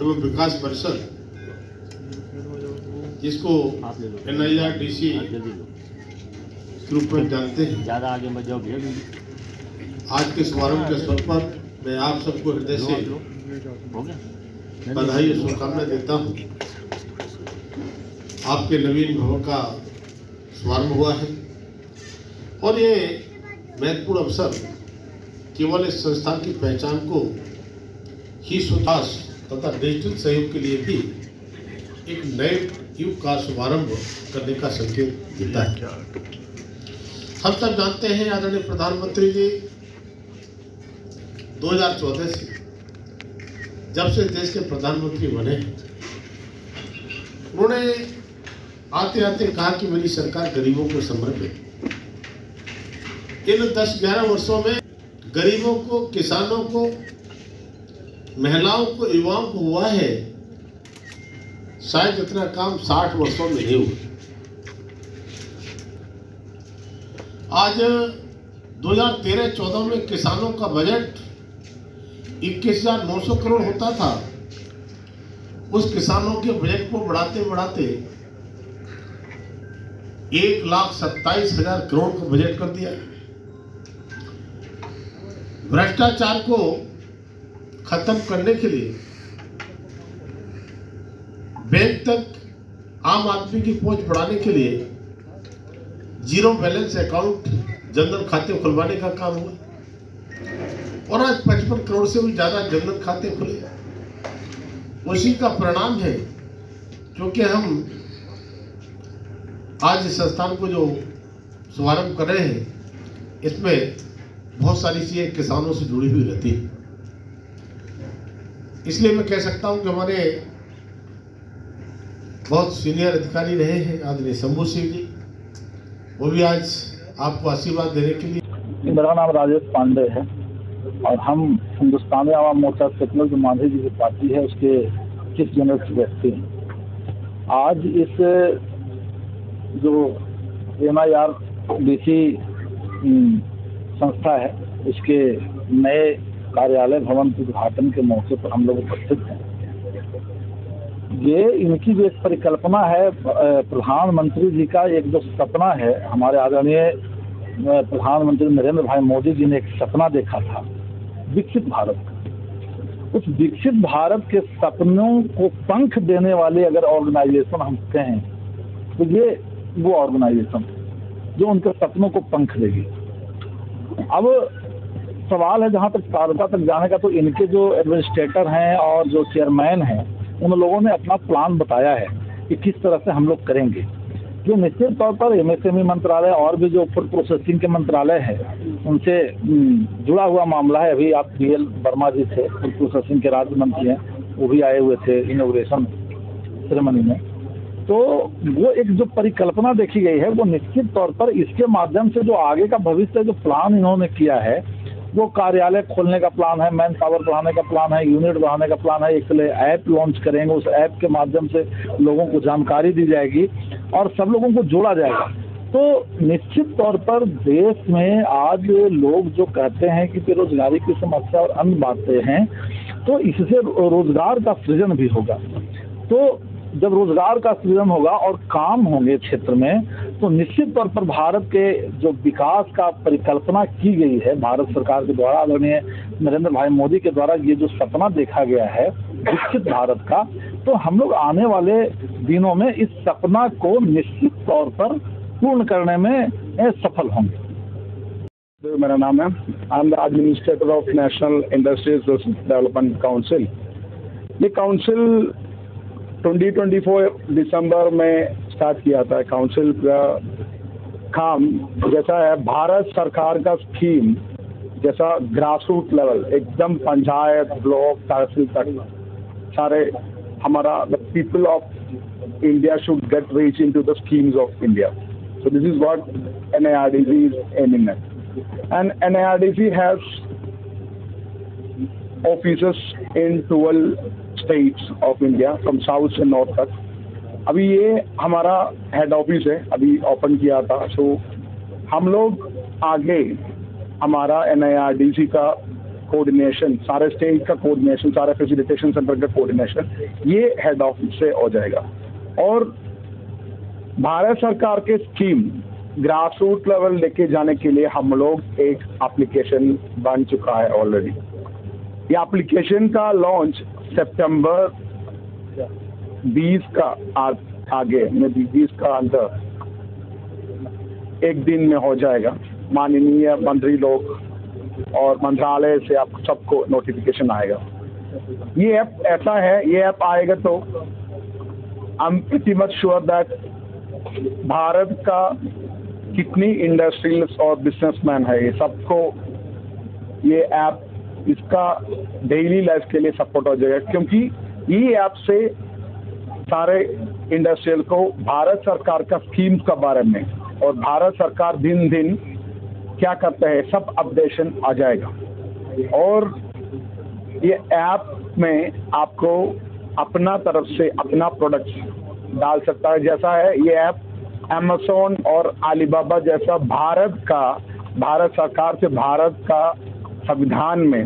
एवं विकास परिषद, जिसको NIRDC के रूप में जानते हैं, ज्यादा आगे मत जाओ भैया। आज के शुभारंभ के अवसर पर मैं आप सबको हृदय से बधाई और शुभकामनाएं देता हूँ। आपके नवीन भवन का शुभारंभ हुआ है और ये महत्वपूर्ण अवसर केवल इस संस्थान की पहचान को ही सुधार तथा डिजिटल सहयोग के लिए भी एक नए युग का शुभारंभ करने का संकेत देता है। हम सब जानते हैं आदरणीय प्रधानमंत्री जी 2014 से जब से देश के प्रधानमंत्री बने, उन्होंने आते आते कहा कि मेरी सरकार गरीबों को समर्पित। इन 10-11 वर्षों में गरीबों को, किसानों को, महिलाओं को, युवाओं को हुआ है शायद इतना काम 60 वर्षों में नहीं हुआ। आज 2013-14 में किसानों का बजट 21,900 करोड़ होता था। उस किसानों के बजट को बढ़ाते बढ़ाते 1,27,000 करोड़ का बजट कर दिया। भ्रष्टाचार को खत्म करने के लिए बैंक तक आम आदमी की पहुंच बढ़ाने के लिए जीरो बैलेंस अकाउंट, जनधन खाते खुलवाने का काम हुआ और आज 55 करोड़ से भी ज्यादा जनधन खाते खुले। उसी का परिणाम है क्योंकि हम आज इस संस्थान को जो शुभारंभ कर रहे हैं, इसमें बहुत सारी चीजें किसानों से जुड़ी हुई रहती है। इसलिए मैं कह सकता हूं कि हमारे बहुत सीनियर अधिकारी रहे हैं आदरणीय शंभू सिंह जी, वो भी आज आपको आशीर्वाद देने के लिए। मेरा नाम राजेश पांडे है और हम हिंदुस्तानी आवाम मोर्चा सेकुलर जो मांझी जी की पार्टी है उसके चीफ जनरल व्यक्ति हैं। आज इस जो NIRDC संस्था है, इसके नए कार्यालय भवन के उद्घाटन के मौके पर हम लोग उपस्थित हैं। ये इनकी जो एक परिकल्पना है, प्रधानमंत्री जी का एक जो सपना है, हमारे आदरणीय प्रधानमंत्री नरेंद्र भाई मोदी जी ने एक सपना देखा था विकसित भारत का। उस विकसित भारत के सपनों को पंख देने वाले अगर ऑर्गेनाइजेशन हम कहें तो ये वो ऑर्गेनाइजेशन जो उनके सपनों को पंख देगी। अब सवाल है जहां तक तारका तक जाने का, तो इनके जो एडमिनिस्ट्रेटर हैं और जो चेयरमैन हैं, उन लोगों ने अपना प्लान बताया है कि किस तरह से हम लोग करेंगे। जो निश्चित तौर पर MSME मंत्रालय और भी जो फूड प्रोसेसिंग के मंत्रालय है उनसे जुड़ा हुआ मामला है। अभी आप BL वर्मा जी थे, फूड प्रोसेसिंग के राज्य मंत्री हैं, वो भी आए हुए थे इनॉग्रेशन सेरेमनी में। तो वो एक जो परिकल्पना देखी गई है, वो निश्चित तौर पर इसके माध्यम से जो आगे का भविष्य जो प्लान इन्होंने किया है, वो कार्यालय खोलने का प्लान है, मैन पावर बढ़ाने का प्लान है, यूनिट बढ़ाने का प्लान है। इसके लिए ऐप लॉन्च करेंगे, उस ऐप के माध्यम से लोगों को जानकारी दी जाएगी और सब लोगों को जोड़ा जाएगा। तो निश्चित तौर पर देश में आज लोग जो कहते हैं कि बेरोजगारी की समस्या और अन्य बातें हैं, तो इससे रोजगार का सृजन भी होगा। तो जब रोजगार का सृजन होगा और काम होंगे क्षेत्र में, तो निश्चित तौर पर भारत के जो विकास का परिकल्पना की गई है भारत सरकार के द्वारा, आदरणीय नरेंद्र भाई मोदी के द्वारा, ये जो सपना देखा गया है विकसित भारत का, तो हम लोग आने वाले दिनों में इस सपना को निश्चित तौर पर पूर्ण करने में सफल होंगे। मेरा नाम है, I am the administrator of national industries development council. ये काउंसिल 2024 दिसंबर में स्टार्ट किया था। काउंसिल का काम जैसा है, भारत सरकार का स्कीम जैसा ग्रास रूट लेवल, एकदम पंचायत, ब्लॉक, तहसील तक सारे हमारा the people of India should get reach into the schemes of India. So this is what NIRDC is aiming at. And NIRDC has offices in 12 states of India from south से north तक। अभी ये हमारा head office है, अभी open किया था। सो हम लोग आगे हमारा NIRDC का कोऑर्डिनेशन, सारे स्टेट का कोऑर्डिनेशन, सारे फैसिलिटेशन सेंटर का कोऑर्डिनेशन ये हेड ऑफिस से हो जाएगा। और भारत सरकार के स्कीम ग्रास रूट लेवल लेके जाने के लिए हम लोग एक एप्लीकेशन बन चुका है ऑलरेडी। ये एप्लीकेशन का लॉन्च सितंबर 20 का आगे में 20 का अंदर एक दिन में हो जाएगा। माननीय मंत्री लोग और मंत्रालय से आप सबको नोटिफिकेशन आएगा। ये ऐप ऐसा है, ये ऐप आएगा तो I am pretty much sure that Bharat का कितनी इंडस्ट्रियलिस्ट और बिजनेसमैन है ये सबको ये ऐप इसका डेली लाइफ के लिए सपोर्ट हो जाएगा, क्योंकि ये ऐप से सारे इंडस्ट्रियल को भारत सरकार का स्कीम्स के बारे में और भारत सरकार दिन दिन क्या करते हैं सब अपडेशन आ जाएगा। और ये ऐप में आपको अपना तरफ से अपना प्रोडक्ट डाल सकता है। जैसा है ये ऐप अमेज़न और अलीबाबा जैसा भारत सरकार से भारत का संविधान में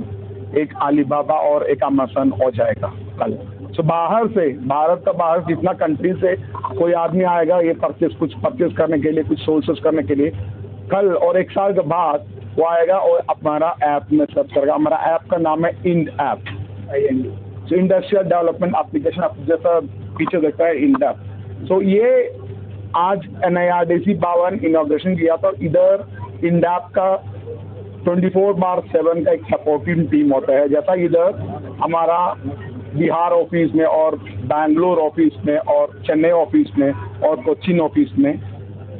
एक अलीबाबा और एक अमेज़न हो जाएगा कल। तो बाहर से भारत का बाहर जितना कंट्री से कोई आदमी आएगा ये कुछ परचेज करने के लिए, कुछ सोर्सेस करने के लिए, कल और एक साल के बाद वो आएगा और हमारा ऐप में सर्च करेगा। हमारा ऐप का नाम है इंड ऐप, तो इंडस्ट्रियल डेवलपमेंट एप्लीकेशन जैसा पीछे देखता है इंड ऐप। तो ये आज NIRDC भवन इनॉग्रेशन किया था। इधर इंड ऐप का 24/7 का एक सपोर्टिंग टीम होता है। जैसा इधर हमारा बिहार ऑफिस में और बैंगलोर ऑफिस में और चेन्नई ऑफिस में और कोचिन ऑफिस में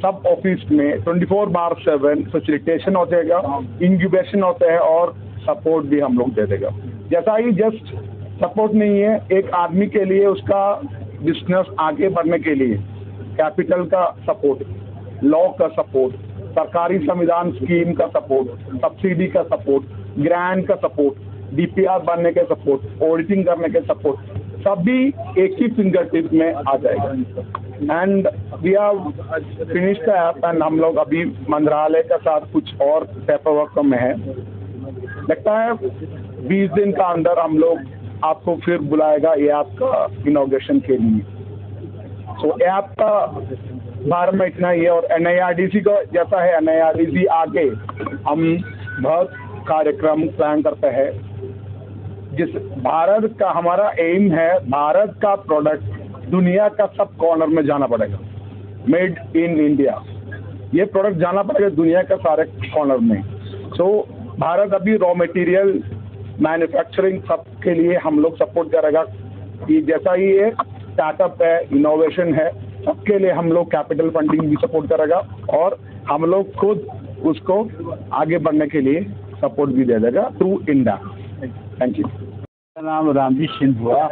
सब ऑफिस में 24/7 फैसिलिटेशन हो जाएगा, इंक्यूबेशन होता है और सपोर्ट भी हम लोग दे देगा। जैसा ही जस्ट सपोर्ट नहीं है, एक आदमी के लिए उसका बिजनेस आगे बढ़ने के लिए कैपिटल का सपोर्ट, लॉ का सपोर्ट, सरकारी संविधान स्कीम का सपोर्ट, सब्सिडी का सपोर्ट, ग्रांट का सपोर्ट, DPR बनने के सपोर्ट, ऑडिटिंग करने के सपोर्ट, सभी एक ही फिंगर टिप में आ जाएगा। And we have finish the app and हम लोग अभी मंत्रालय के साथ कुछ और पेपर वर्क में है। लगता है 20 दिन का अंदर हम लोग आपको फिर बुलाएगा ये आपका इनॉग्रेशन के लिए। तो ऐप का बारे में इतना ही है। और NIRDC का जैसा है, NIRDC आगे हम बहुत कार्यक्रम प्लान करते हैं। जिस भारत का हमारा एम है, भारत का प्रोडक्ट दुनिया का सब कॉर्नर में जाना पड़ेगा, मेड इन इंडिया। ये प्रोडक्ट जाना पड़ेगा दुनिया का सारे कॉर्नर में। तो भारत अभी रॉ मटेरियल मैन्युफैक्चरिंग सब के लिए हम लोग सपोर्ट करेगा। कि जैसा ही ये स्टार्टअप है, इनोवेशन है, सबके लिए हम लोग कैपिटल फंडिंग भी सपोर्ट करेगा और हम लोग खुद उसको आगे बढ़ने के लिए सपोर्ट भी दे देगा थ्रू इंडा। Thank you. मेरा नाम रामजी सिंह हुआ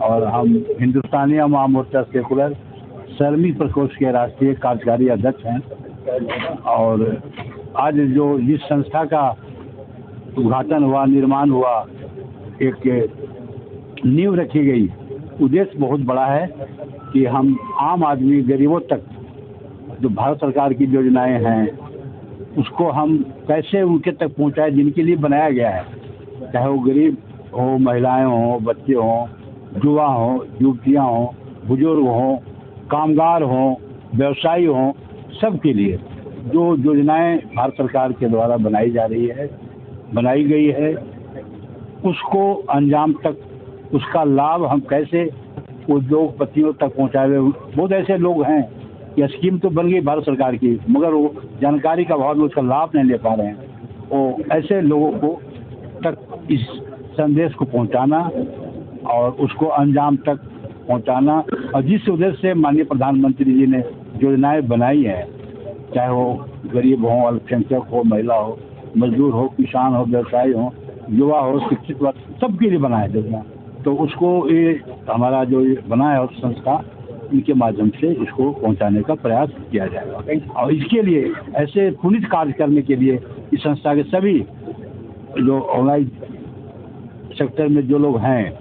और हम हिंदुस्तानी अवाम मोर्चा सेकुलर श्रमिक प्रकोष्ठ के राष्ट्रीय कार्यकारी अध्यक्ष हैं। और आज जो जिस संस्था का उद्घाटन हुआ, निर्माण हुआ, एक नींव रखी गई, उद्देश्य बहुत बड़ा है कि हम आम आदमी गरीबों तक जो भारत सरकार की योजनाएं हैं उसको हम कैसे उनके तक पहुंचाएं, जिनके लिए बनाया गया है, चाहे वो गरीब हो, महिलाएं हो, बच्चे हों, युवा हों, युवतियाँ हों, बुजुर्ग हों, कामगार हों, व्यवसायी हों, सबके लिए जो योजनाएं भारत सरकार के द्वारा बनाई गई है उसको अंजाम तक, उसका लाभ हम कैसे उद्योगपतियों तक पहुंचाए। बहुत ऐसे लोग हैं कि स्कीम तो बन गई भारत सरकार की, मगर वो जानकारी का अभाव में उसका लाभ नहीं ले पा रहे हैं। वो ऐसे लोगों को तक इस संदेश को पहुंचाना और उसको अंजाम तक पहुंचाना, और जिस उद्देश्य से माननीय प्रधानमंत्री जी ने योजनाएं बनाई हैं, चाहे वो गरीब हो, अल्पसंख्यक हो, महिला हो, मजदूर हो, किसान हो, व्यवसायी हो, युवा हो, शिक्षित हो, सबके लिए बनाया योजना। तो उसको ये हमारा जो बना है संस्था, इनके माध्यम से इसको पहुंचाने का प्रयास किया जाएगा। और इसके लिए ऐसे पुनीत कार्य करने के लिए इस संस्था के सभी जो ऑनलाइन सेक्टर में जो लोग हैं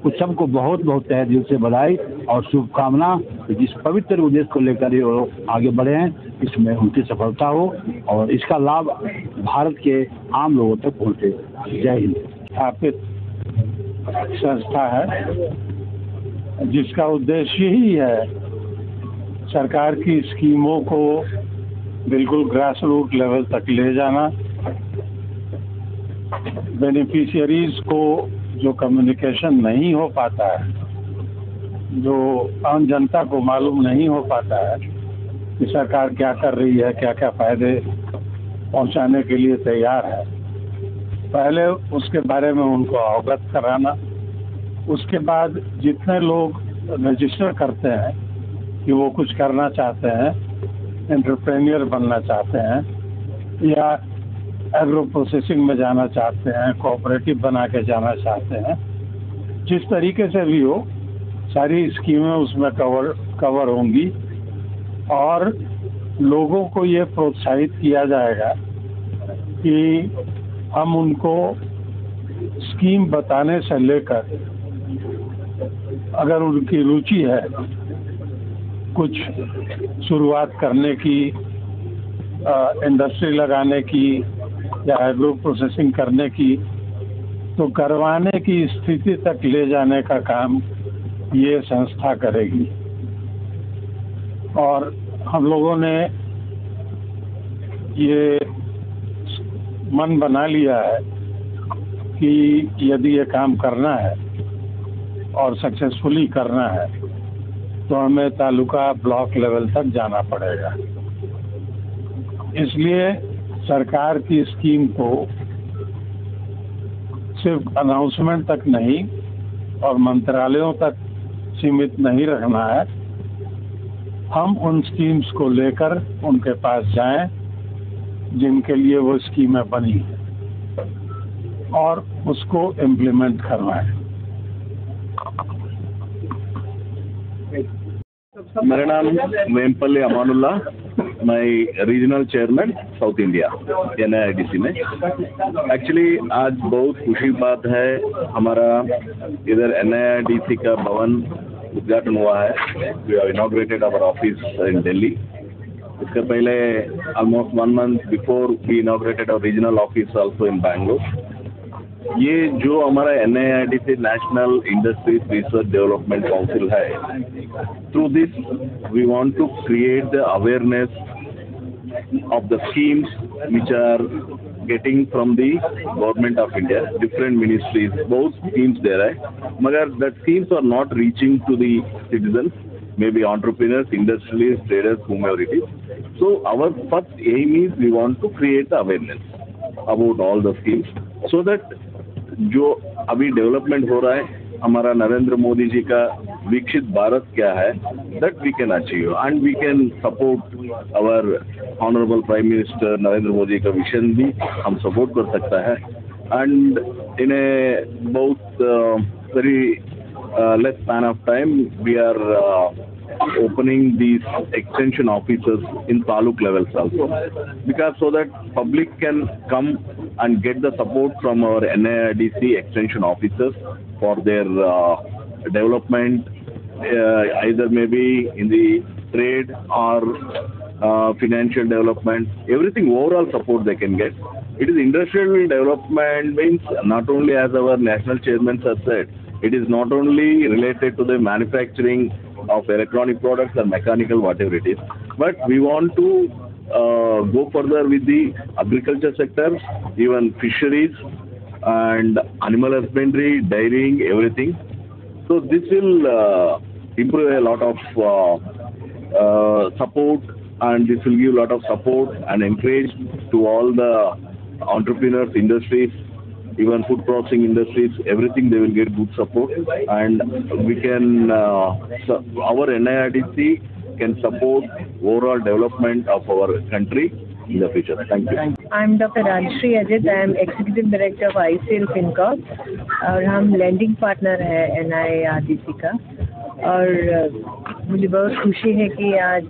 उस सबको बहुत बहुत तहे दिल से बधाई और शुभकामना। जिस पवित्र उद्देश्य को लेकर ये लोग आगे बढ़े हैं, इसमें उनकी सफलता हो और इसका लाभ भारत के आम लोगों तक पहुँचे। जय हिंद। स्थापित संस्था है जिसका उद्देश्य ही है सरकार की स्कीमों को बिल्कुल ग्रास रूट लेवल तक ले जाना, बेनिफिशियरीज को जो कम्युनिकेशन नहीं हो पाता है, जो आम जनता को मालूम नहीं हो पाता है कि सरकार क्या कर रही है, क्या क्या फायदे पहुंचाने के लिए तैयार है, पहले उसके बारे में उनको अवगत कराना। उसके बाद जितने लोग रजिस्टर करते हैं कि वो कुछ करना चाहते हैं, एंटरप्रेन्योर बनना चाहते हैं या एग्रो प्रोसेसिंग में जाना चाहते हैं, कोऑपरेटिव बना के जाना चाहते हैं, जिस तरीके से भी हो सारी स्कीमें उसमें कवर होंगी और लोगों को ये प्रोत्साहित किया जाएगा कि हम उनको स्कीम बताने से लेकर, अगर उनकी रुचि है कुछ शुरुआत करने की, इंडस्ट्री लगाने की या एग्रो प्रोसेसिंग करने की, तो करवाने की स्थिति तक ले जाने का काम ये संस्था करेगी। और हम लोगों ने ये मन बना लिया है कि यदि ये काम करना है और सक्सेसफुली करना है तो हमें तालुका ब्लॉक लेवल तक जाना पड़ेगा। इसलिए सरकार की स्कीम को सिर्फ अनाउंसमेंट तक नहीं और मंत्रालयों तक सीमित नहीं रखना है। हम उन स्कीम्स को लेकर उनके पास जाएं जिनके लिए वो स्कीमें बनी है और उसको इम्प्लीमेंट करवाएं। मेरा नाम वेमपल्ली अमानुल्ला, मैं regional chairman south India NIIDC में। एक्चुअली आज बहुत खुशी बात है, हमारा इधर NIIDC का भवन उद्घाटन हुआ है। We have inaugurated our office in Delhi. इसके पहले almost 1 month before we inaugurated our regional office also in Bangalore. ये जो हमारा NIIDC national industries research development council है, through this we want to create the awareness of the schemes which are getting from the government of India, different ministries, both schemes there hai, magar that schemes are not reaching to the citizens, maybe entrepreneurs, industrialists, traders, whomever it is. So our first aim is we want to create the awareness about all the schemes so that जो अभी development हो रहा है, हमारा नरेंद्र मोदी जी का विकसित भारत क्या है, that we can achieve and we can support our honorable Prime Minister Narendra Modi का विजन भी हम सपोर्ट कर सकता है। and in a बहुत very less span of time we are opening these extension offices in taluk levels also, because so that public can come and get the support from our NIIDC extension officers for their development, either maybe in the trade or financial development, everything overall support they can get. It is industrial development means not only, as our national chairman has said, it is not only related to the manufacturing of electronic products or mechanical, whatever it is, but we want to go further with the agriculture sector, even fisheries and animal husbandry, dairying, everything. So this will improve a lot of support, and this will give a lot of support and encourage to all the entrepreneurs, industries, even food processing industries, everything they will get good support, and we can, our NIIDC can support overall development of our country in the future. Thank you. I'm Dr. Rajshri Ajit. I am Executive Director of ICL FinCorp और हम landing partner है NIIDC का। और मुझे बहुत खुशी है कि आज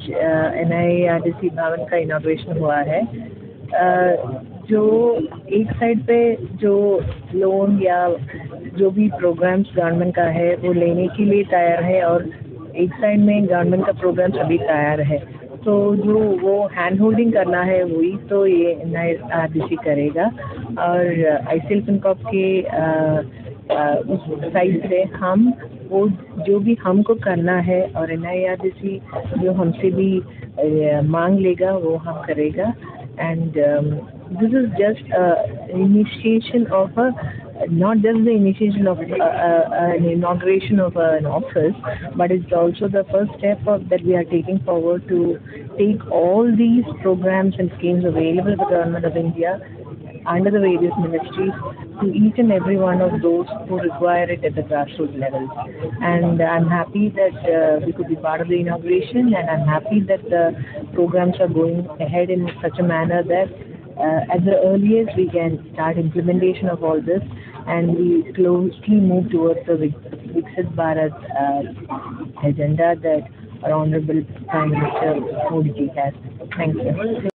NIIDC भवन का इनॉग्रेशन हुआ है। जो एक साइड पे जो लोन या जो भी प्रोग्राम्स गवर्नमेंट का है वो लेने के लिए तैयार है, और एक साइड में गवर्नमेंट का प्रोग्राम अभी तैयार है। तो जो वो हैंड होल्डिंग करना है वही तो ये NIRDC करेगा। और ICL फिनकॉर्प के उस साइड से हम वो जो भी हमको करना है और NIRDC जो हमसे भी मांग लेगा वो हम करेगा। And this is just initiation of not just the initiation of an inauguration of an office, but it's also the first step that we are taking forward to take all these programs and schemes available to the Government of India under the various ministries to each and every one of those who require it at the grassroots level. And I'm happy that we could be part of the inauguration, and I'm happy that the programs are going ahead in such a manner that at the earliest we can start implementation of all this, and we closely move towards the Viksit Bharat agenda that our Honorable Prime Minister Modi ji has. Thank you.